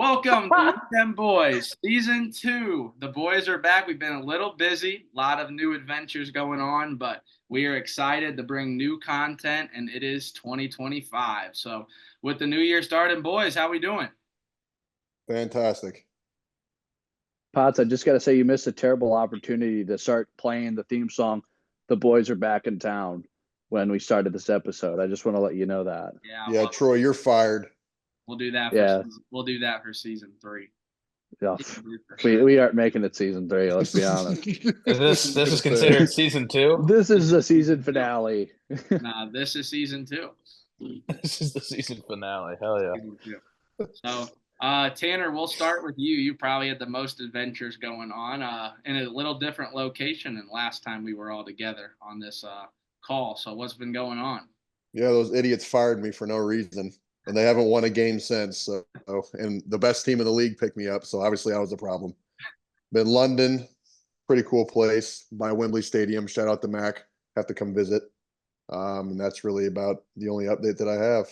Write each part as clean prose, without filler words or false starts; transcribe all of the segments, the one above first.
Welcome to Dem Boys, Season 2. The boys are back. We've been a little busy, a lot of new adventures going on, but we are excited to bring new content, and it is 2025. So, with the new year starting, boys, how we doing? Fantastic. Potts, I just got to say you missed a terrible opportunity to start playing the theme song, "The Boys Are Back in Town," when we started this episode. I just want to let you know that. Yeah, Yeah, well, Troy, you're fired. we'll do that for Yeah, we'll do that for Season 3. yeah. For We sure. we aren't making it season three. Let's be honest. Is I this was this gonna is say. considered season two? This is the Season season 2. finale. Nah, this is Season 2. This is the season finale. Hell yeah. Season 2. So, Tanner, we'll start with you. You probably had the most adventures going on in a little different location than last time we were all together on this call. So, what's been going on? Yeah, those idiots fired me for no reason, and they haven't won a game since. And the best team in the league picked me up, so obviously I was the problem. Been London, pretty cool place by Wembley Stadium. Shout out to Mac. Have to come visit. And that's really about the only update that I have.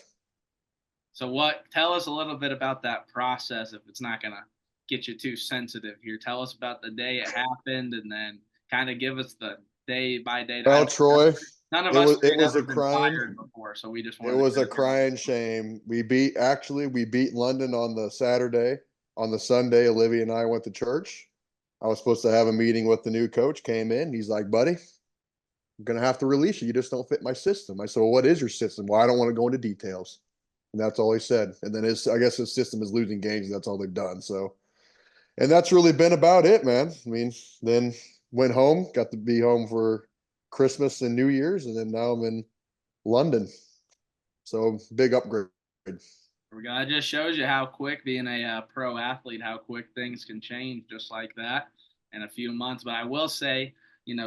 So, tell us a little bit about that process if it's not going to get you too sensitive here. Tell us about the day it happened and then kind of give us the day by day. Well, Troy, None of it us was it have was ever a been crying fired before, so we just it wanted was a to hear. crying shame. We beat London on the Saturday. On the Sunday, Olivia and I went to church. I was supposed to have a meeting with the new coach. Came in, he's like, "Buddy, I'm gonna have to release you. You just don't fit my system." I said, "Well, what is your system?" "Well, I don't want to go into details." And that's all he said. And then I guess his system is losing games. That's all they've done. So, and that's really been about it, man. I mean, then went home, got to be home for Christmas and New Year's, and then now I'm in London. So big upgrade. It just shows you how quick being a pro athlete, how quick things can change just like that in a few months. But I will say,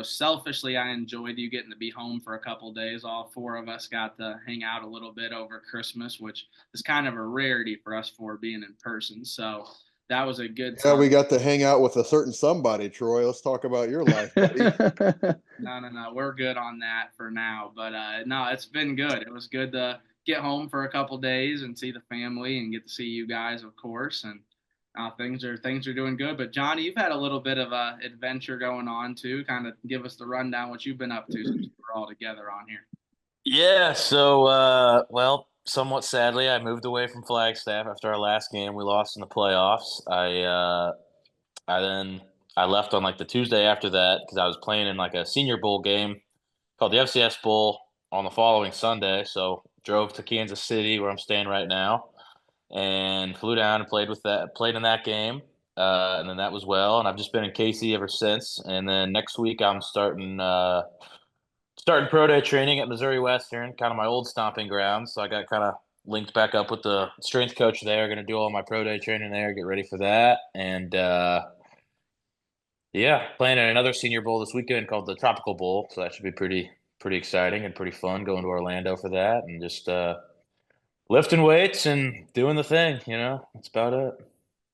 selfishly, I enjoyed you getting to be home for a couple days. All four of us got to hang out a little bit over Christmas, which is kind of a rarity for us for being in person. So that was a good Yeah, time. we got to hang out with a certain somebody, Troy. Let's talk about your life, buddy. No. We're good on that for now. But no, it's been good. It was good to get home for a couple days and see the family and get to see you guys, of course. And things are doing good. But Johnny, you've had a little bit of a adventure going on too. Kind of give us the rundown what you've been up to since we're all together on here. Yeah, so well, somewhat sadly, I moved away from Flagstaff after our last game. We lost in the playoffs. I then I left on like the Tuesday after that because I was playing in like a senior bowl game called the FCS Bowl on the following Sunday. So drove to Kansas City where I'm staying right now and flew down and played in that game. And then that was well, and I've just been in KC ever since. And then next week I'm starting pro day training at Missouri Western, kind of my old stomping ground. So I got kind of linked back up with the strength coach there. Going to do all my pro day training there, get ready for that, and yeah, playing in another Senior Bowl this weekend called the Tropical Bowl. So that should be pretty exciting and pretty fun going to Orlando for that, and just lifting weights and doing the thing. That's about it.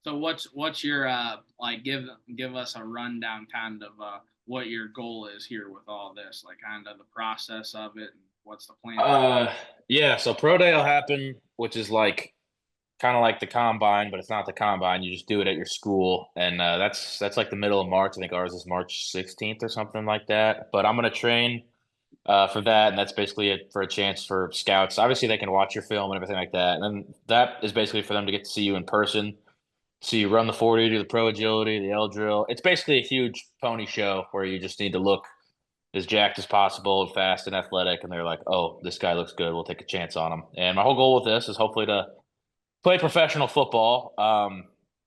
So what's your like give us a rundown kind of what your goal is here with all this, like kind of the process of it and what's the plan? Yeah, so pro day will happen, which is like kind of like the combine, but it's not the combine. You just do it at your school, and that's like the middle of March. I think ours is March 16th or something like that. But I'm gonna train for that, and that's basically it for a chance for scouts. Obviously, they can watch your film and everything like that, and then that is basically for them to get to see you in person. So you run the 40, do the pro agility, the L drill. It's basically a huge pony show where you just need to look as jacked as possible and fast and athletic. And they're like, oh, this guy looks good. We'll take a chance on him. And my whole goal with this is hopefully to play professional football.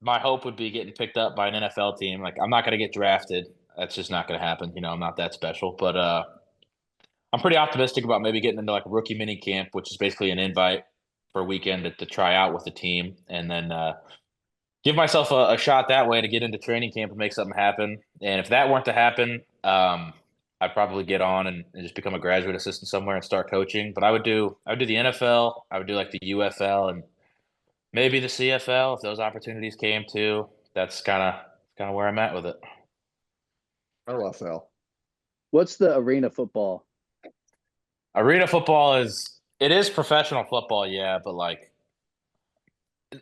My hope would be getting picked up by an NFL team. Like, I'm not going to get drafted. That's just not going to happen. I'm not that special. But I'm pretty optimistic about maybe getting into like a rookie mini camp, which is basically an invite for a weekend to try out with the team. And then give myself a shot that way to get into training camp and make something happen. And if that weren't to happen, I'd probably get on and just become a graduate assistant somewhere and start coaching. But I would do the NFL, I would do like the UFL and maybe the CFL if those opportunities came too. That's kind of where I'm at with it. LFL. What's the arena football? Arena football is professional football, yeah, but like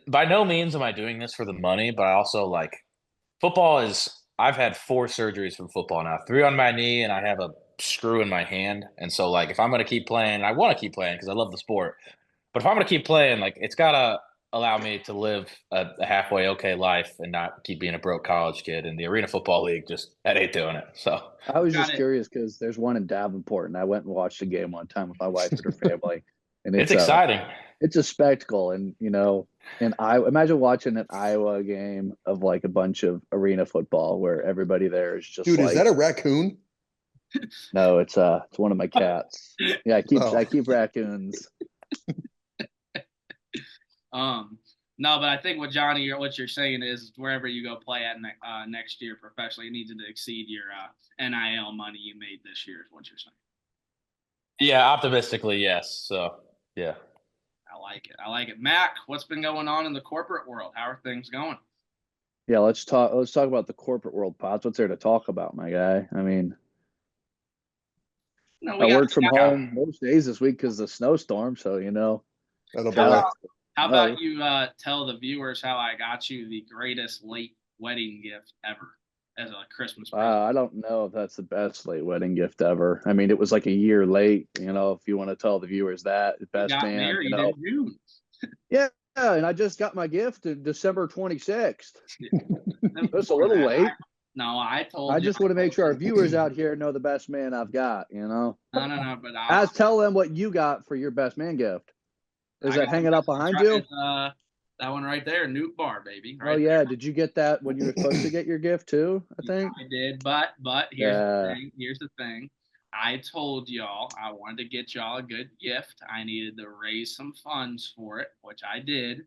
by no means am I doing this for the money, but I also like football is. I've had 4 surgeries from football now, 3 on my knee, and I have a screw in my hand. And so, like, if I'm going to keep playing, I want to keep playing because I love the sport. But if I'm going to keep playing, like, it's got to allow me to live a halfway okay life and not keep being a broke college kid. And the Arena Football League just that ain't doing it. So I was Got just it. curious because there's one in Davenport, and I went and watched a game one time with my wife and her family, and it's exciting. it's a spectacle. And and I imagine watching an Iowa game of like a bunch of arena football where everybody there is just Dude, is like, that a raccoon? no, it's one of my cats. Yeah, Oh. I keep raccoons. No, but I think what Johnny, what you're saying is wherever you go play at next year professionally, you need to exceed your NIL money you made this year. Is what you're saying. Yeah, optimistically, yes. So yeah. I like it. I like it. Mac, what's been going on in the corporate world? How are things going? Yeah, let's talk about the corporate world, Pots. What's there to talk about, my guy? I mean, No, I worked from got- home most days this week because of the snowstorm. So That'll shout boy. out How No. about you tell the viewers how I got you the greatest late wedding gift ever as a Christmas present? I don't know if that's the best late wedding gift ever. I mean, it was like a year late. If you want to tell the viewers that, You best got man. married in June. Yeah, and I just got my gift in December 26th. That's a Before little that, late. No, I told I you. just want to make sure our viewers out here know the best man I've got. No, but As tell them what you got for your best man gift. Is that hanging up behind you? That one right there, Newt Bar, baby. Right Oh yeah, there. did you get that when you were supposed to get your gift too? I think I did, but here's the thing. Here's the thing. I told y'all I wanted to get y'all a good gift. I needed to raise some funds for it, which I did.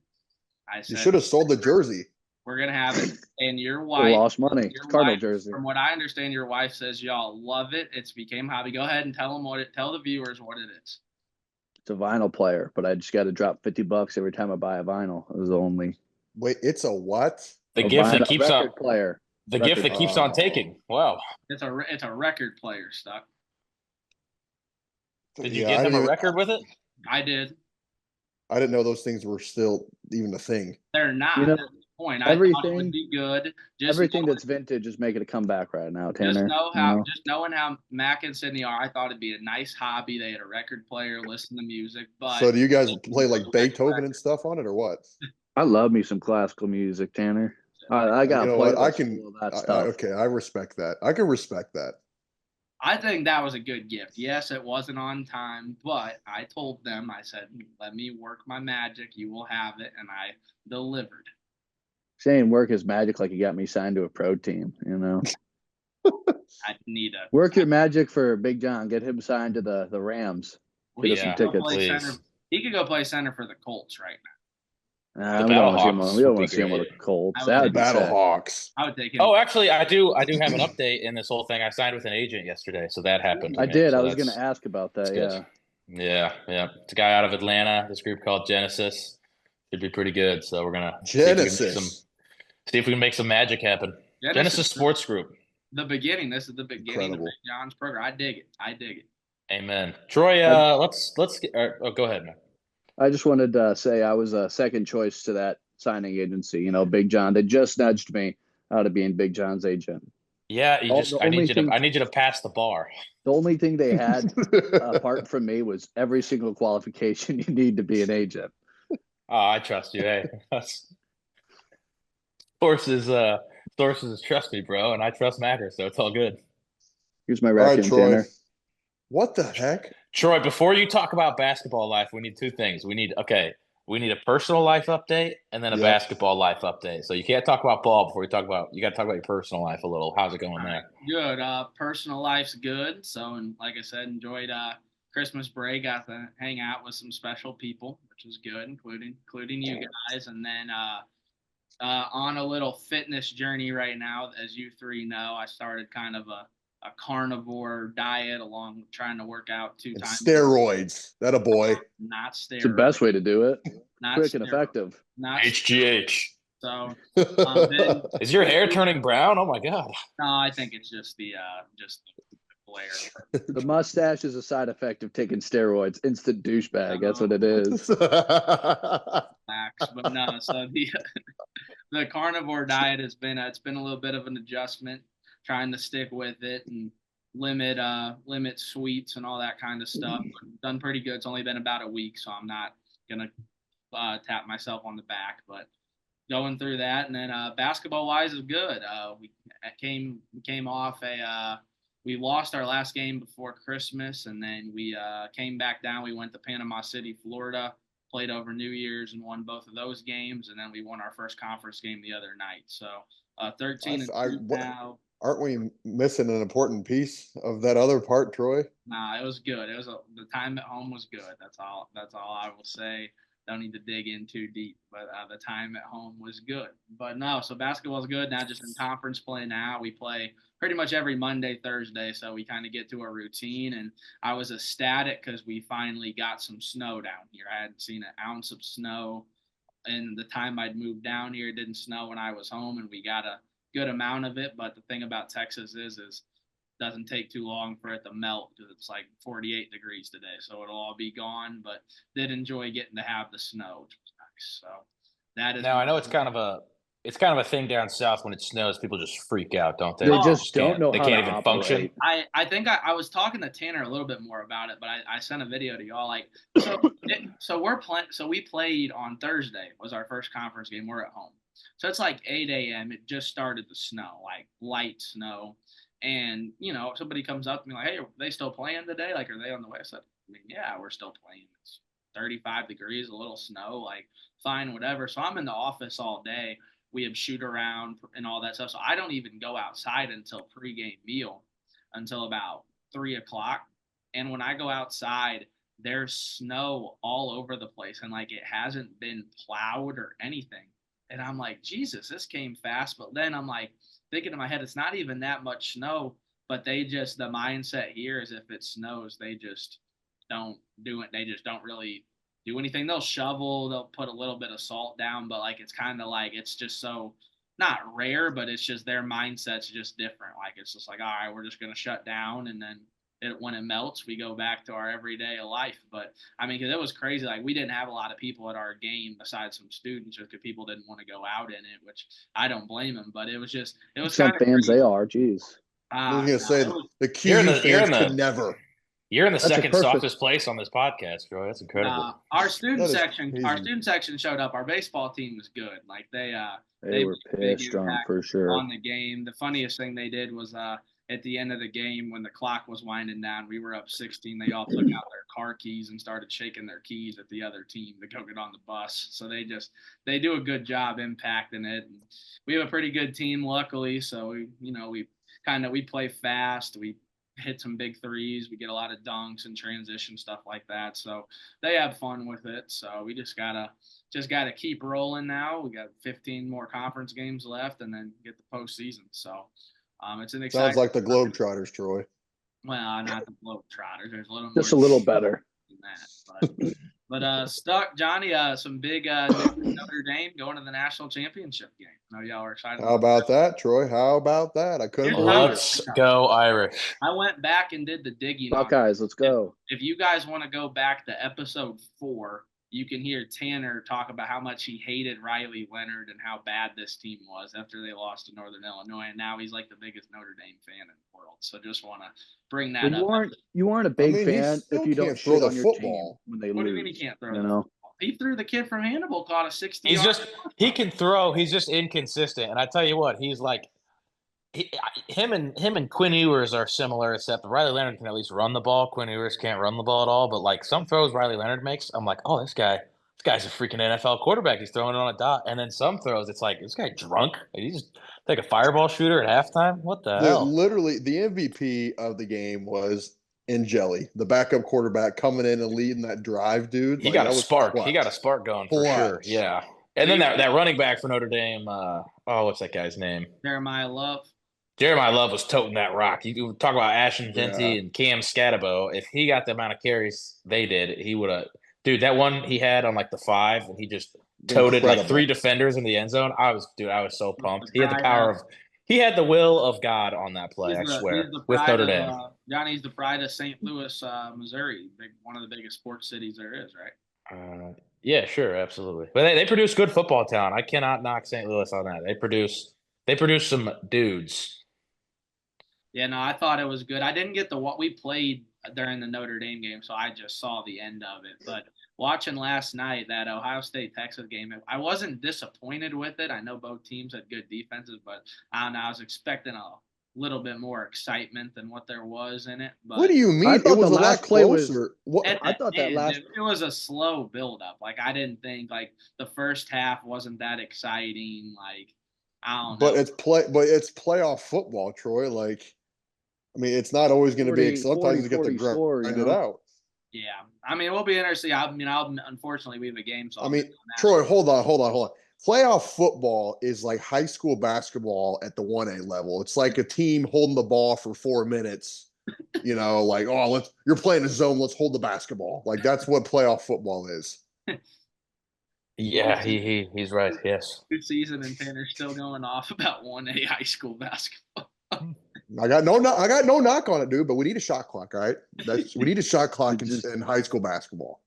I said You should have sold the jersey. we're gonna have it, and your you wife lost money. Your Cardinal wife, jersey. from what I understand, your wife says y'all love it. It's became hobby. Go ahead and tell the viewers what it is. It's a vinyl player, but I just got to drop $50 every time I buy a vinyl. It was the only Wait, it's a what? The a gift that vinyl keeps record on player. the Record gift that keeps on Oh. taking. Wow. It's a record player stuff. Did you Yeah, give I them didn't a even, record with it? I did. I didn't know those things were still even a thing. They're not You know, at this point. I thought it would be good. Everything that's vintage is making a comeback right now, Tanner. Just knowing how Mac and Sydney are, I thought it'd be a nice hobby. They had a record player, listen to music. But So do you guys play like Beethoven and stuff on it or what? I love me some classical music, Tanner. I got You a know what? I playlist can. full of that stuff. Okay, I respect that. I can respect that. I think that was a good gift. Yes, it wasn't on time, but I told them, I said, let me work my magic. You will have it. And I delivered. Saying work his magic like he got me signed to a pro team, I need a Work your magic for Big John. Get him signed to the Rams. He Get us could some go tickets. play Please. center. He could go play center for the Colts right now. The We don't want Battlehawks to would be see him with great. a Colts. I would That The would be Battle sick. Hawks. I would take him. Oh, actually, I do have an update in this whole thing. I signed with an agent yesterday, so that happened. I to me. did. So I was going that's- to ask about that. that's Yeah. good. Yeah. It's a guy out of Atlanta. This group called Genesis. Should be pretty good. So we're gonna see if we can make some magic happen. Genesis Sports Group. The beginning. This is the beginning Incredible. of John's program. I dig it. Amen. Troy, let's get. Go ahead, man. I just wanted to say I was a second choice to that signing agency. Big John. They just nudged me out of being Big John's agent. Yeah, I need you to pass the bar. The only thing they had apart from me was every single qualification you need to be an agent. Oh, I trust you. Hey, sources trust me, bro, and I trust Macker, so it's all good. Here's my All right, raccoon, Troy. Tanner. What the heck? Troy, before you talk about basketball life, we need 2 things. We need a personal life update and then a basketball life update. So you can't talk about ball before you got to talk about your personal life a little. How's it going there? Good. Personal life's good. So, and like I said, enjoyed Christmas break. Got to hang out with some special people, which was good, including you guys. And then on a little fitness journey right now. As you 3 know, I started kind of a carnivore diet along with trying to work out 2 times. Steroids. That a boy. Not steroids. It's the best way to do it. Not Quick steroids. and effective. Not HGH. So Is your hair turning brown? Oh my god. no, I think it's just the glare. The mustache is a side effect of taking steroids. Instant douchebag. That's what it is. Back. But no, so the carnivore diet has been it's been a little bit of an adjustment, trying to stick with it and limit sweets and all that kind of stuff. But done pretty good. It's only been about a week, so I'm not gonna tap myself on the back, but going through that. And then basketball wise is good. We came off we lost our last game before Christmas, and then we came back down. We went to Panama City, Florida, played over New Year's and won both of those games, and then we won our first conference game the other night. So 13 and 2 now. Aren't we missing an important piece of that other part, Troy? Nah, it was good. The time at home was good. That's all I will say. Don't need to dig in too deep, but the time at home was good. But no, so basketball's good now. Just in conference play now, we play pretty much every Monday, Thursday, so we kind of get to a routine. And I was ecstatic because we finally got some snow down here. I hadn't seen an ounce of snow in the time I'd moved down here. It didn't snow when I was home, and we got a good amount of it. But the thing about Texas is doesn't take too long for it to melt because it's like 48 degrees today, so it'll all be gone. But did enjoy getting to have the snow, which was nice. So that is. Now I know it's kind of a thing down south when it snows. People just freak out, don't they? They just don't know They how can't to even operate. function. I think I was talking to Tanner a little bit more about it, but I sent a video to y'all. Like, so we're playing. So we played on Thursday. Was our first conference game. We're at home, so it's like 8 a.m. It just started to snow, like light snow. And, somebody comes up to me like, hey, are they still playing today? Like, are they on the way? I said, yeah, we're still playing. It's 35 degrees, a little snow, like, fine, whatever. So I'm in the office all day. We have shoot around and all that stuff. So I don't even go outside until pregame meal until about 3 o'clock. And when I go outside, there's snow all over the place. And, like, it hasn't been plowed or anything. And I'm like, Jesus, this came fast. But then I'm like, thinking in my head, it's not even that much snow, but the mindset here is if it snows, they just don't do it. They just don't really do anything. They'll shovel, they'll put a little bit of salt down, but like, it's kind of like, it's just so not rare, but it's just their mindset's just different. Like, it's just like, all right, we're just going to shut down. And then when it melts, we go back to our everyday life. But I mean, because it was crazy. Like, we didn't have a lot of people at our game besides some students, just because people didn't want to go out in it, which I don't blame them. But it was some fans. They are. Jeez. I was gonna say the QU fans could never. You're in the second softest place on this podcast, Troy. That's incredible. Our student section showed up. Our baseball team was good. Like, they were pissed on for sure on the game. The funniest thing they did was at the end of the game, when the clock was winding down, we were up 16. They all took out their car keys and started shaking their keys at the other team to go get on the bus. So they do a good job impacting it. And we have a pretty good team, luckily. So we play fast. We hit some big threes. We get a lot of dunks and transition stuff like that. So they have fun with it. So we just gotta keep rolling now. We got 15 more conference games left, and then get the postseason. So. It's an exciting. Sounds like the Globetrotters, Troy. Well, not the Globetrotters. There's a little just a little better than that. But stuck, Johnny. Some big Notre Dame going to the national championship game. I know y'all are excited. How about that, Troy? How about that? I couldn't. Let's go Irish. I went back and did the digging. Buckeyes, let's go. If you guys want to go back to episode 4. You can hear Tanner talk about how much he hated Riley Leonard and how bad this team was after they lost to Northern Illinois. And now he's like the biggest Notre Dame fan in the world. So just want to bring that up. You aren't a big fan if you don't throw shit the on football. Your team when they what lose. Do you mean he can't throw the football? He threw the kid from Hannibal, caught a 60. He can throw. He's just inconsistent. And I tell you what, he's like, him and Quinn Ewers are similar, except Riley Leonard can at least run the ball. Quinn Ewers can't run the ball at all. But like some throws Riley Leonard makes, I'm like, oh, this guy's a freaking NFL quarterback. He's throwing it on a dot. And then some throws, it's like, this guy drunk? He just like a fireball shooter at halftime? What the hell? Literally, the MVP of the game was Jelly, the backup quarterback, coming in and leading that drive, dude. He got a spark. He got a spark going for sure. Yeah. And then that running back for Notre Dame, what's that guy's name? Jeremiah Love was toting that rock. You talk about Ashton Genty and Cam Scatabo. If he got the amount of carries they did, he would have. Dude, that one he had on like the 5, and he just toted like 3 defenders in the end zone. I was so pumped. He had the power of. He had the will of God on that play. I swear. With Notre Dame, Johnny's the pride of St. Louis, Missouri. One of the biggest sports cities there is, right? Yeah, sure, absolutely. But they produce good football talent. I cannot knock St. Louis on that. They produce some dudes. Yeah, no, I thought it was good. I didn't get what we played during the Notre Dame game, so I just saw the end of it. But watching last night that Ohio State Texas game, I wasn't disappointed with it. I know both teams had good defenses, but I don't know. I was expecting a little bit more excitement than what there was in it. What But do you I mean? It thought was the a lot last play was. closer. What? at I the thought that end, last. it was a slow buildup. Like I didn't think like the first half wasn't that exciting. Like I don't But know. it's playoff football, Troy. Like, I mean, it's not always going to be. 40, Sometimes 40, you get to 44, grind it out. Yeah, I mean, it will be interesting. I mean, unfortunately we have a game, so I I'll mean, miss on that. Troy, hold on. Playoff football is like high school basketball at the 1A level. It's like a team holding the ball for 4 minutes. Like, oh, you're playing a zone. Let's hold the basketball. Like that's what playoff football is. Yeah, he's right. Yes. Good season, and Tanner's still going off about 1A high school basketball. I got no knock on it, dude. But we need a shot clock, all right? We need a shot clock in high school basketball.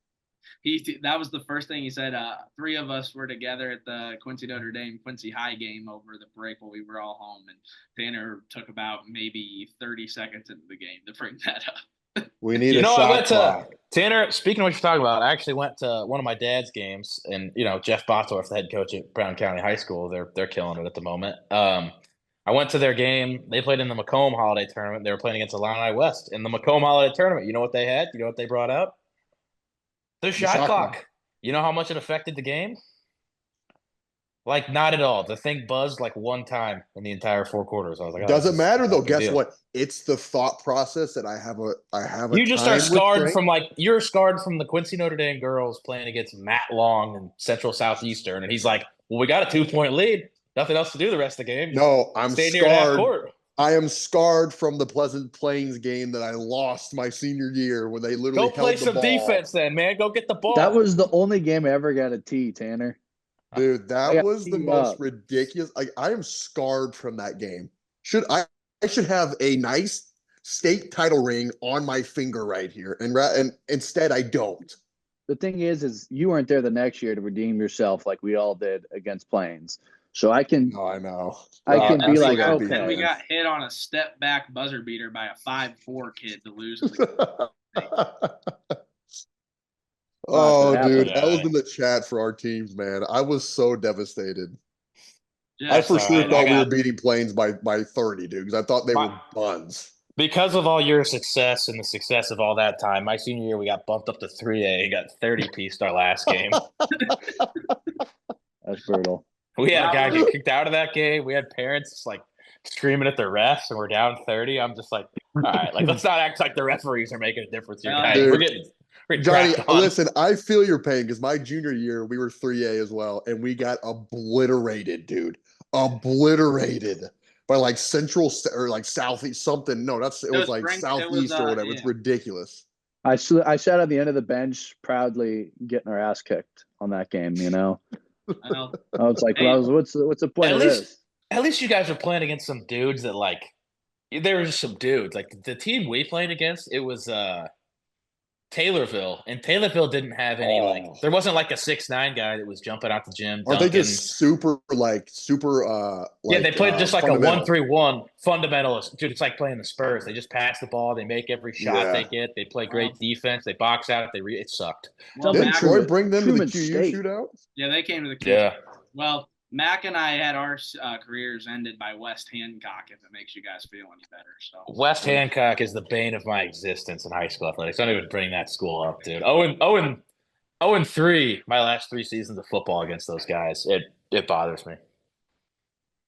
That was the first thing he said. Three of us were together at the Quincy Notre Dame Quincy High game over the break while we were all home, and Tanner took about maybe 30 seconds into the game to bring that up. We need You a know, I shot went to clock. Tanner. Speaking of what you're talking about, I actually went to one of my dad's games, and Jeff Bottorff, the head coach at Brown County High School, they're killing it at the moment. I went to their game. They played in the Macomb Holiday Tournament. They were playing against Illini West in the Macomb Holiday Tournament. You know what they had? You know what they brought out? The shot clock. You know how much it affected the game? Like not at all. The thing buzzed like one time in the entire 4 quarters. I was like, oh, Doesn't matter though. Guess deal. what? It's the thought process that I have a You just are time scarred restraint. from you're scarred from the Quincy Notre Dame girls playing against Matt Long and Central Southeastern, and he's like, "Well, we got a 2-point lead. Nothing else to do the rest of the game. No, I'm Stay near half scarred. court." I am scarred from the Pleasant Plains game that I lost my senior year when they literally Go play held the some ball. defense, then, man. Go get the ball. That was the only game I ever got a T, Tanner. Dude, that was the most up. ridiculous. I am scarred from that game. I should have a nice state title ring on my finger right here, and instead I don't. The thing is you weren't there the next year to redeem yourself like we all did against Plains. So I can. No, I know. I can be like, still okay. And we got hit on a step back buzzer beater by a 5'4" kid to lose. Oh, dude, Yeah. L's in the chat for our teams, man. I was so devastated. Yeah, I for sure right. thought we were beating Plains by 30, dude, because I thought they were buns. Because of all your success and the success of all that time, my senior year we got bumped up to 3A. Got 30-pieced our last game. That's brutal. We had a guy get kicked out of that game. We had parents like screaming at the refs, and we're down 30. I'm just like, all right, like let's not act like the referees are making a difference here, guys. Dude, We're Johnny, crapped on. listen, I feel your pain because my junior year we were 3A as well, and we got obliterated, dude. Obliterated by like Central or like Southeast something. No, it was like Southeast or whatever. Yeah. It's ridiculous. I sat on the end of the bench proudly getting our ass kicked on that game, I know. I was like, well, what's the point of this? At least you guys are playing against some dudes that like there were just some dudes. Like the team we played against, it was Taylorville, and Taylorville didn't have any there wasn't like a 6'9" guy that was jumping out the gym. Are they just super yeah, they played just like a 1-3-1 fundamentalist. Dude, it's like playing the Spurs. They just pass the ball, they make every shot they get, they play great defense, they box out, it sucked. Well, didn't Troy bring them to the QU State. shootout? Yeah, they came to the QU. Yeah. Well, Mac and I had our careers ended by West Hancock, if it makes you guys feel any better. So West Hancock is the bane of my existence in high school athletics. Don't even bring that school up, dude. 0-3 my last 3 seasons of football against those guys. It bothers me.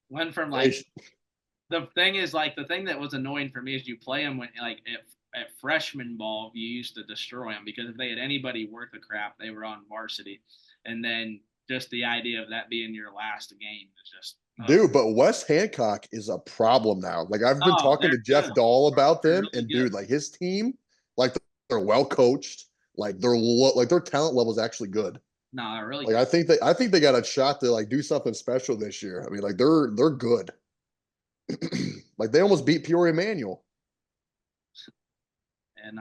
Went from like the thing that was annoying for me is you play them when like at freshman ball you used to destroy them because if they had anybody worth a crap they were on varsity, and then just the idea of that being your last game is just dude. But West Hancock is a problem now. Like I've been talking to Jeff Dahl about them, and dude, like his team, like they're well coached, like their talent level is actually good. No, they're really like good. I think they got a shot to like do something special this year. I mean, like they're good. Like they almost beat Peoria Manual. And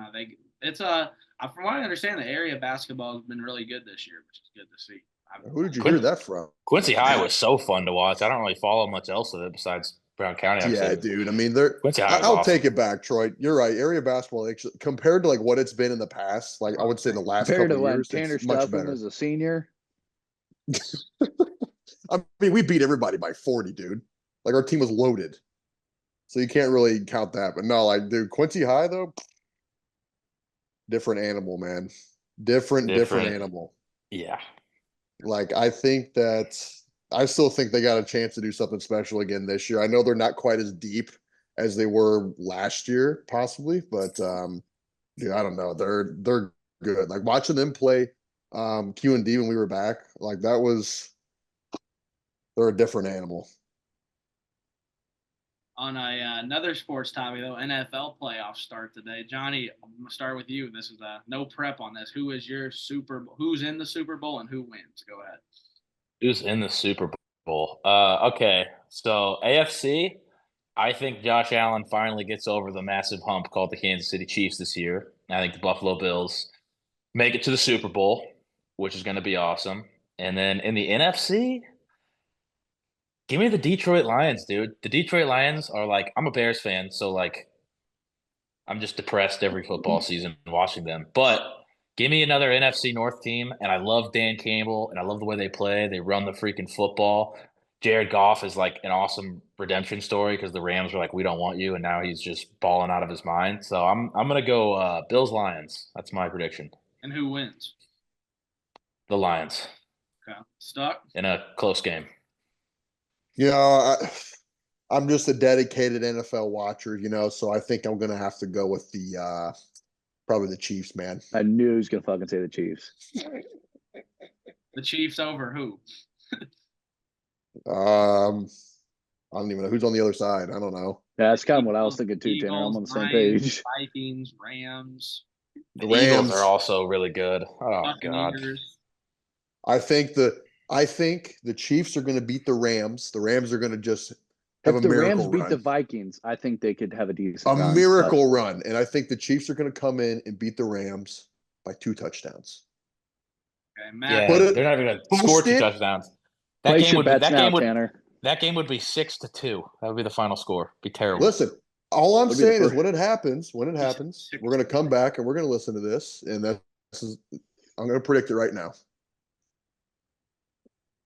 It's from what I understand, the area basketball has been really good this year, which is good to see. Who did you hear that from? Quincy High was so fun to watch. I don't really follow much else of it besides Brown County. Yeah, dude. I mean, they're. Quincy High was I'll awesome. take it back, Troy. You're right. Area basketball, actually, compared to like what it's been in the past, like I would say in the last Compared to couple of when years, Tanner it's much Stuffman better. was a senior. I mean, we beat everybody by 40, dude. Like our team was loaded, so you can't really count that. But no, like, dude, Quincy High though, different animal, man. Different animal. Yeah. Like I still think they got a chance to do something special again this year. I know they're not quite as deep as they were last year, possibly, but dude, I don't know. They're good. Like watching them play Q&D when we were back, like they're a different animal. On another sports topic, though, NFL playoffs start today. Johnny, I'm gonna start with you. This is no prep on this. Who's in the Super Bowl and who wins? Go ahead. Who's in the Super Bowl? Okay, so AFC, I think Josh Allen finally gets over the massive hump called the Kansas City Chiefs this year. I think the Buffalo Bills make it to the Super Bowl, which is going to be awesome. And then in the NFC, give me the Detroit Lions, dude. The Detroit Lions are like, I'm a Bears fan, so like I'm just depressed every football season watching them. But give me another NFC North team, and I love Dan Campbell, and I love the way they play. They run the freaking football. Jared Goff is like an awesome redemption story because the Rams were like, we don't want you, and now he's just balling out of his mind. So I'm gonna go Bills Lions. That's my prediction. And who wins? The Lions. Okay. Stuck? In a close game. You know, I'm just a dedicated NFL watcher, so I think I'm gonna have to go with the probably the Chiefs, man. I knew he was gonna fucking say the Chiefs. The Chiefs over who? I don't even know who's on the other side. I don't know. Yeah, that's kind of what I was thinking too, Tanner. I'm on the same page. Vikings, Rams. The Eagles are also really good. Oh God. I think the Chiefs are going to beat the Rams. The Rams are going to just have if a the Rams miracle beat run. the Vikings, I think they could have a decent miracle run. And I think the Chiefs are going to come in and beat the Rams by 2 touchdowns. Okay, Matt. Yeah, they're not even going to score 2 touchdowns. That game would be 6-2. That would be the final score. Be terrible. Listen, all I'm saying is when it happens, we're going to come back and we're going to listen to this, and I'm going to predict it right now.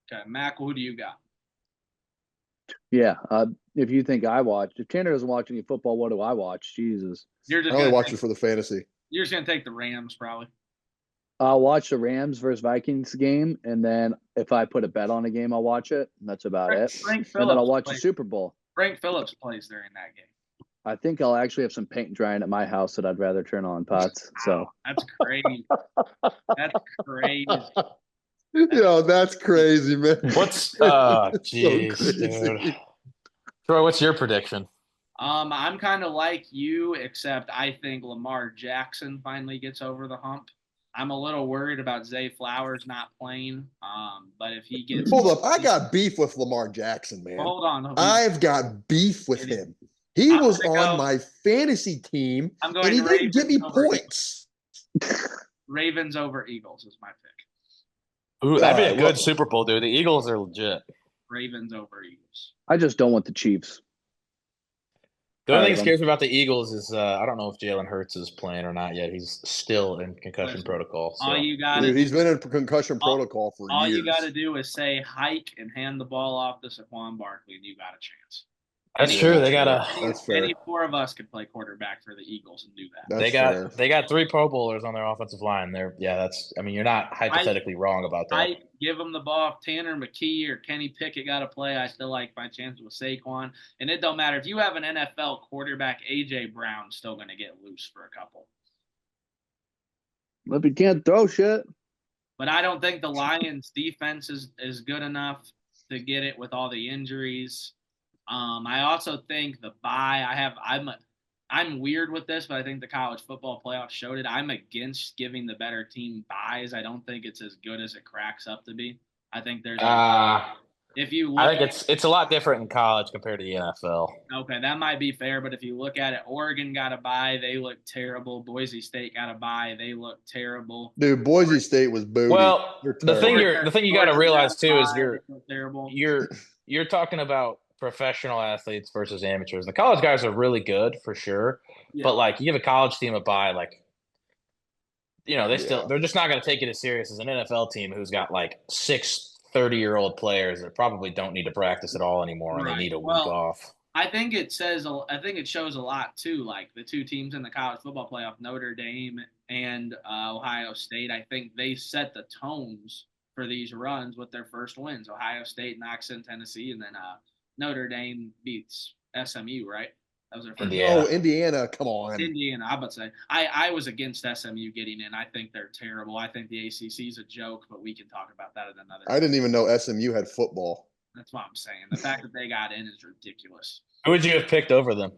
Okay, Mac, who do you got? Yeah, if you think if Tanner doesn't watch any football, what do I watch? Jesus. I only watch it for the fantasy. You're just going to take the Rams, probably. I'll watch the Rams versus Vikings game, and then if I put a bet on a game, I'll watch it. And that's about it. And then I'll watch the Super Bowl. Frank Phillips plays during that game. I think I'll actually have some paint drying at my house that I'd rather turn on, Potts. So that's crazy. That's crazy. Yo, that's crazy, man. What's jeez, so dude. Troy, what's your prediction? I'm kind of like you, except I think Lamar Jackson finally gets over the hump. I'm a little worried about Zay Flowers not playing. But if he gets hold up, I got beef with Lamar Jackson, man. Hold on. I've got beef with him. He was on my fantasy team, and he didn't give me points. Ravens over Eagles is my pick. Ooh, that'd be a good Super Bowl, dude. The Eagles are legit. Ravens over Eagles. I just don't want the Chiefs. The only thing that scares me about the Eagles is I don't know if Jalen Hurts is playing or not yet. He's still in concussion protocol. So. He's been in concussion protocol for years. All you got to do is say hike and hand the ball off to Saquon Barkley, and you got a chance. That's true. They got any 4 of us could play quarterback for the Eagles and do that. They got 3 Pro Bowlers on their offensive line. You're not hypothetically wrong about that. I give them the ball. If Tanner McKee or Kenny Pickett got to play, I still like my chances with Saquon. And it don't matter if you have an NFL quarterback. AJ Brown's still going to get loose for a couple. If he can't throw shit. But I don't think the Lions' defense is good enough to get it with all the injuries. I also think the bye. I'm weird with this, but I think the college football playoff showed it. I'm against giving the better team buys. I don't think it's as good as it cracks up to be. I think there's if you look, I think it's a lot different in college compared to the NFL. okay, that might be fair, but if you look at it, Oregon got a bye, they look terrible. Boise State got a bye, they look terrible. Dude, Boise State was booty. Well, They're the thing terrible. you got to Georgia realize got a too is bye, they look terrible. you're talking about professional athletes versus amateurs. The college guys are really good for sure, Yeah. but like you give a college team a bye, like Yeah. they're just not going to take it as serious as an NFL team who's got like 30-year-old players that probably don't need to practice at all anymore and they Right. need a week Well, off. I think it shows a lot too. Like the two teams in the college football playoff, Notre Dame and Ohio State. I think they set the tones for these runs with their first wins. Ohio State knocks in Tennessee, and then Notre Dame beats SMU. Right? That was their first. Indiana. No, Indiana, come on. Indiana, I would say. I was against SMU getting in. I think they're terrible. I think the ACC is a joke, but we can talk about that at another. I didn't even know SMU had football. That's what I'm saying. The fact that they got in is ridiculous. Who would you have picked over them?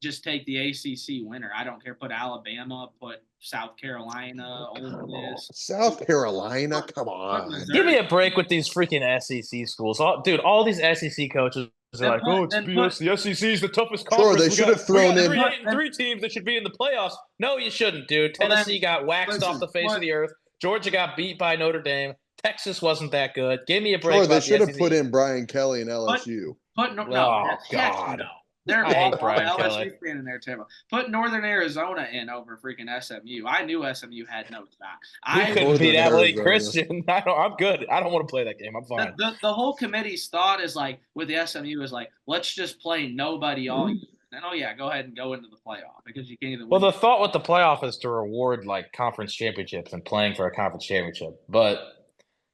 Just take the ACC winner. I don't care. Put Alabama, put South Carolina, Ole Miss. South Carolina, come on. Give me a break with these freaking SEC schools. All these SEC coaches are like, oh, it's BS. The SEC is the toughest conference. Sure, they should have thrown in three teams that should be in the playoffs. No, you shouldn't, dude. Tennessee got waxed off the face of the earth. Georgia got beat by Notre Dame. Texas wasn't that good. Give me a break. Sure, they should have put in Brian Kelly and LSU. Oh, God. They're I hate Brian LSU Kelly. fan in there terrible. Put Northern Arizona in over freaking SMU. I knew SMU had no shot. We couldn't beat Abilene Christian. I'm good. I don't want to play that game. I'm fine. The whole committee's thought is like with the SMU is like, let's just play nobody all year. And go ahead and go into the playoff because you can't even. Well, the thought with the playoff is to reward like conference championships and playing for a conference championship, but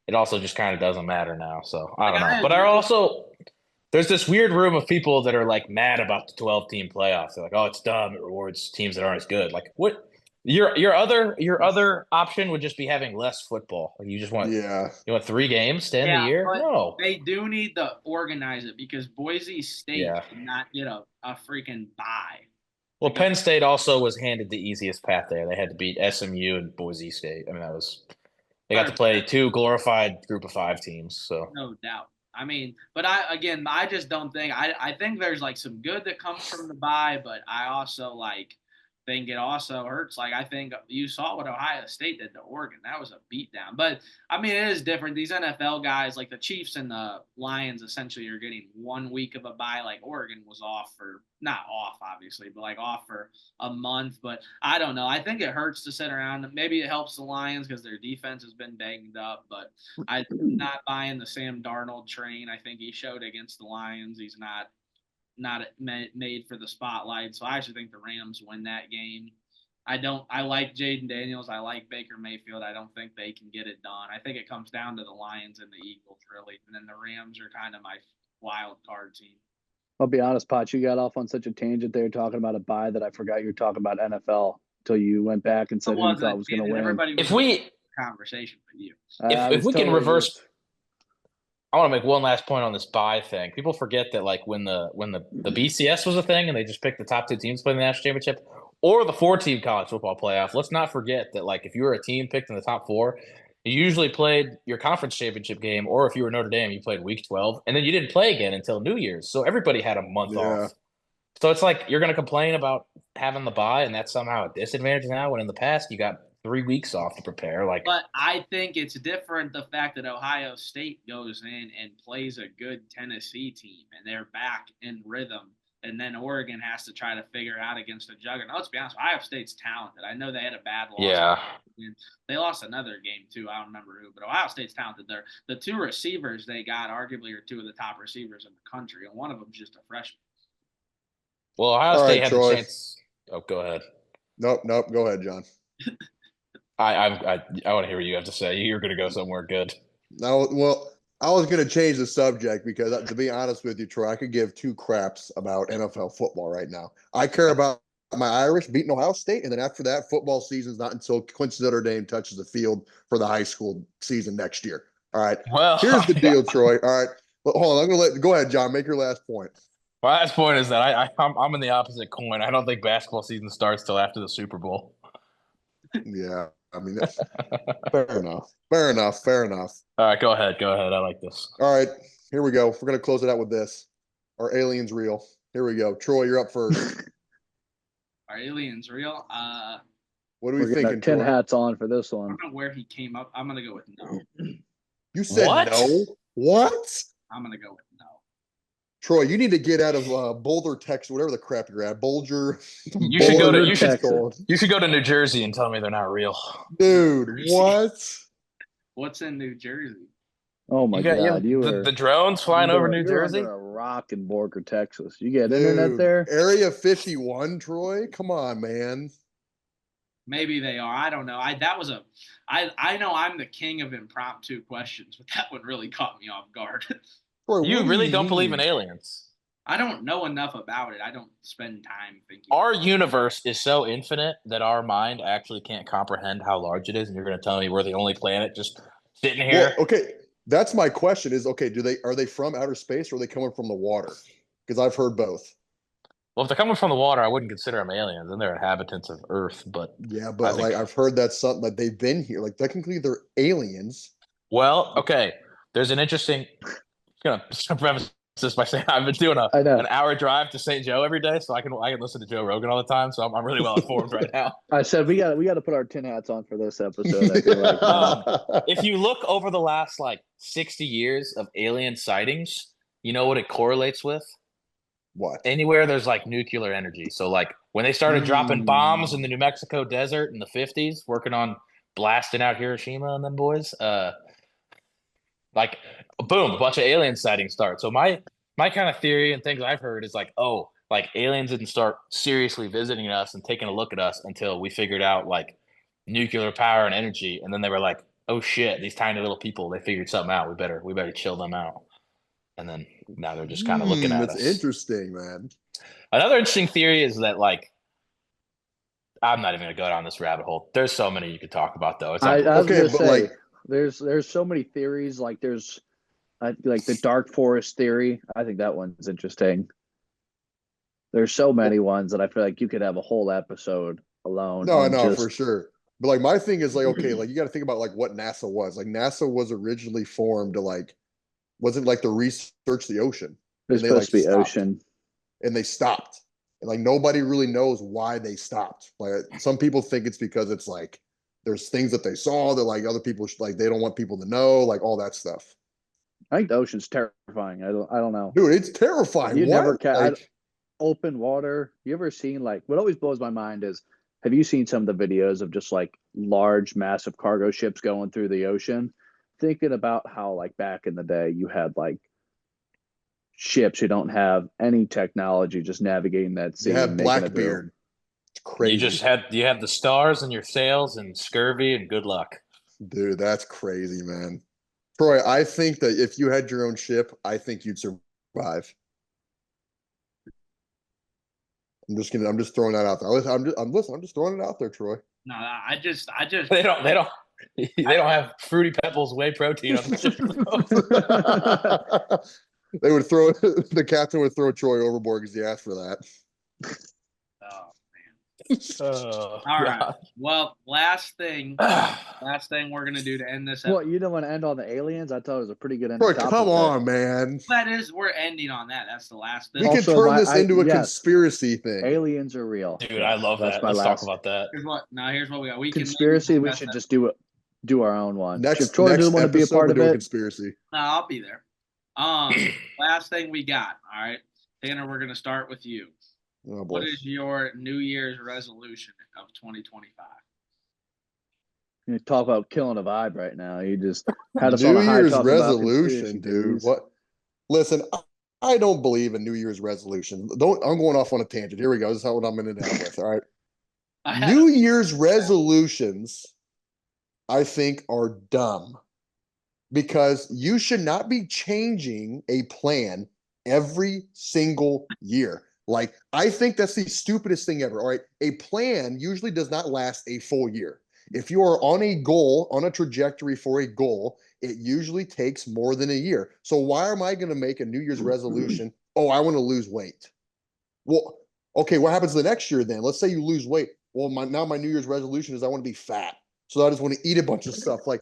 it also just kind of doesn't matter now. So I don't know. But there's this weird room of people that are like mad about the 12-team playoffs. They're like, "Oh, it's dumb. It rewards teams that aren't as good." Like, what? Your other option would just be having less football. Like, you want 3 games to end the year? No, they do need to organize it because Boise State did not get a freaking bye. Well, Penn State also was handed the easiest path there. They had to beat SMU and Boise State. I mean, they got to play 2 glorified Group of 5 teams. So no doubt. I mean, but I just don't think I think there's like some good that comes from the bye, but I also think it also hurts. Like I think you saw what Ohio State did to Oregon. That was a beatdown. But I mean, it is different. These NFL guys, like the Chiefs and the Lions, essentially are getting 1 week of a bye. Like Oregon was not off, obviously, but like off for a month. But I don't know. I think it hurts to sit around. Maybe it helps the Lions because their defense has been banged up. But I'm not buying the Sam Darnold train. I think he showed against the Lions. He's not made for the spotlight. So I actually think the Rams win that game. I like Jaden Daniels. I like Baker Mayfield. I don't think they can get it done. I think it comes down to the Lions and the Eagles, really. And then the Rams are kind of my wild card team. I'll be honest, Potts, you got off on such a tangent there talking about a bye that I forgot you were talking about NFL until you went back and said who you thought was going to win. Everybody was conversation with you. If we can reverse – I want to make one last point on this bye thing. People forget that like when the BCS was a thing and they just picked the top 2 teams to play in the national championship or the 4-team college football playoff, let's not forget that like if you were a team picked in the top 4, you usually played your conference championship game, or if you were Notre Dame, you played week 12, and then you didn't play again until New Year's. So everybody had a month off. So it's like you're going to complain about having the bye, and that's somehow a disadvantage now when in the past you got 3 weeks off to prepare. But I think it's different the fact that Ohio State goes in and plays a good Tennessee team and they're back in rhythm. And then Oregon has to try to figure out against a juggernaut. Let's be honest, Ohio State's talented. I know they had a bad loss. Yeah. They lost another game too. I don't remember who, but Ohio State's talented. The 2 receivers they got arguably are 2 of the top receivers in the country, and one of them's just a freshman. Well, Ohio State had a chance. Oh, go ahead. Nope. Go ahead, John. I want to hear what you have to say. You're going to go somewhere good. No, well, I was going to change the subject because, to be honest with you, Troy, I could give 2 craps about NFL football right now. I care about my Irish beating Ohio State, and then after that, football season's not until Quincy Notre Dame touches the field for the high school season next year. All right. Well, here's the deal, Troy. All right. Well, hold on. I'm going to go ahead, John. Make your last point. My last point is that I'm in the opposite coin. I don't think basketball season starts till after the Super Bowl. Yeah. I mean, fair enough. All right, go ahead. I like this. All right. Here we go. We're gonna close it out with this. Are aliens real? Here we go. Troy, you're up first. Are aliens real? What are we We're getting our thinking, tin Troy? hats on for this I one. don't know where he came up. I'm gonna go with no. You said What? no. What? I'm gonna go with no. Troy, you need to get out of Boulder, Texas, whatever the crap you're at. Boulder. You should go to Boulder, you should Texas. you should go to New Jersey and tell me they're not real. Dude, Jersey. what? What's in New Jersey? Oh my You got God, you the were drones flying over New you're Jersey. under a rock in Borger, Texas. You get internet Dude, there? Area 51, Troy? Come on, man. Maybe they are. I don't know. I know I'm the king of impromptu questions, but that one really caught me off guard. Troy, You what do really don't believe in mean? aliens. I don't know enough about it. I don't spend time thinking. Our universe is so infinite that our mind actually can't comprehend how large it is, and you're going to tell me we're the only planet just sitting here. Well, okay, that's my question is, okay, are they from outer space or are they coming from the water? Because I've heard both. Well, if they're coming from the water, I wouldn't consider them aliens, and they're inhabitants of Earth. But Yeah, I but think- like I've heard that something like they've been here. Like technically they're aliens. well, okay. There's an interesting. I'm gonna preface this by saying I've been doing I know. an hour drive to St. Joe every day, so I can listen to Joe Rogan all the time. So I'm really well informed right now. I said we got to put our tin hats on for this episode. I feel like If you look over the last like 60 years of alien sightings, you know what it correlates with? What? Anywhere there's like nuclear energy. So like when they started dropping bombs in the New Mexico desert in the 50s, working on blasting out Hiroshima and them boys, like boom, a bunch of alien sightings start. So my kind of theory and things I've heard is like, oh, like aliens didn't start seriously visiting us and taking a look at us until we figured out like nuclear power and energy, and then they were like, oh shit, these tiny little people, they figured something out. We better chill them out. And then now they're just kind of looking at That's us. interesting, man. Another interesting theory is that like I'm not even gonna go down this rabbit hole. There's so many you could talk about though. It's I was Okay, gonna but, say like- there's so many theories. Like there's like the dark forest theory. I think that one's interesting. There's so many ones that I feel like you could have a whole episode alone. No, on no, just- for sure. But like my thing is like, okay, like you got to think about like what NASA was. Like NASA was originally formed to like, wasn't like to research the ocean. It's they, supposed to be stopped. ocean. And they stopped. And like nobody really knows why they stopped. Like some people think it's because it's like there's things that they saw that like other people like they don't want people to know, like all that stuff. I think the ocean's terrifying. I don't know. Dude, it's terrifying. You What? never Like, open water. You ever seen like what always blows my mind is have you seen some of the videos of just like large, massive cargo ships going through the ocean? Thinking about how like back in the day you had like ships who don't have any technology just navigating that sea. you have and making it through. Blackbeard. It's crazy. You had the stars in your sails and scurvy and good luck. Dude, that's crazy, man. Troy, I think that if you had your own ship, I think you'd survive. I'm just throwing that out there. I'm just throwing it out there, Troy. No, I just They don't have fruity pebbles whey protein on the ship. They would throw the captain would throw Troy overboard because he asked for that. oh. Oh, All right. God. Well, last thing we're gonna do to end this episode. What, you don't want to end on the aliens? I thought it was a pretty good end. Troy, topic come there. on, man. That is, we're ending on that. That's the last thing. We could Also, turn this into a yes. conspiracy thing. Aliens are real. Dude, I love That's that. my Let's last talk about that. Here's what we got. We conspiracy. can We should just do our own one. Next, if Troy next doesn't want to be a episode, part we're of doing it, conspiracy. No, I'll be there. Last thing we got. All right, Tanner, we're gonna start with you. Oh boy. What is your New Year's resolution of 2025? you talk about killing a vibe right now. You just had us on New a high Year's talking about resolution, conspiracy dude. theories. What? Listen, I don't believe in New Year's resolution. I'm going off on a tangent. Here we go. This is what I'm going to end with. All right. New Year's resolutions, I think, are dumb because you should not be changing a plan every single year. Like, I think that's the stupidest thing ever. All right. A plan usually does not last a full year. If you are on a goal, on a trajectory for a goal, it usually takes more than a year. So why am I going to make a New Year's resolution? Oh, I want to lose weight. Well, okay, what happens the next year then? Let's say you lose weight. Well, now my New Year's resolution is I want to be fat. So I just want to eat a bunch of stuff. Like,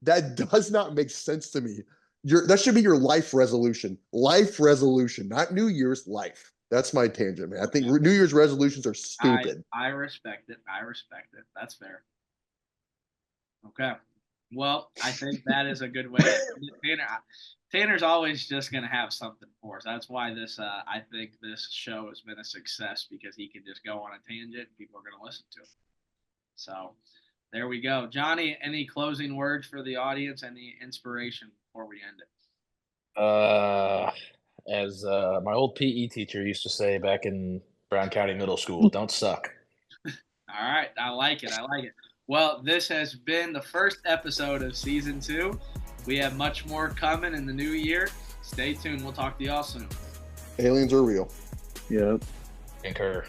that does not make sense to me. that should be your life resolution. Life resolution, not New Year's, life. That's my tangent, man. I think New Year's resolutions are stupid. I respect it. I respect it. That's fair. Okay. Well, I think that is a good way. Tanner's always just going to have something for us. That's why I think this show has been a success, because he can just go on a tangent and people are going to listen to it. So there we go. Johnny, any closing words for the audience? Any inspiration before we end it? As my old PE teacher used to say back in Brown County Middle School, don't suck. All right. I like it. I like it. Well, this has been the first episode of season 2. We have much more coming in the new year. Stay tuned. We'll talk to y'all soon. Aliens are real. Yep. Concur.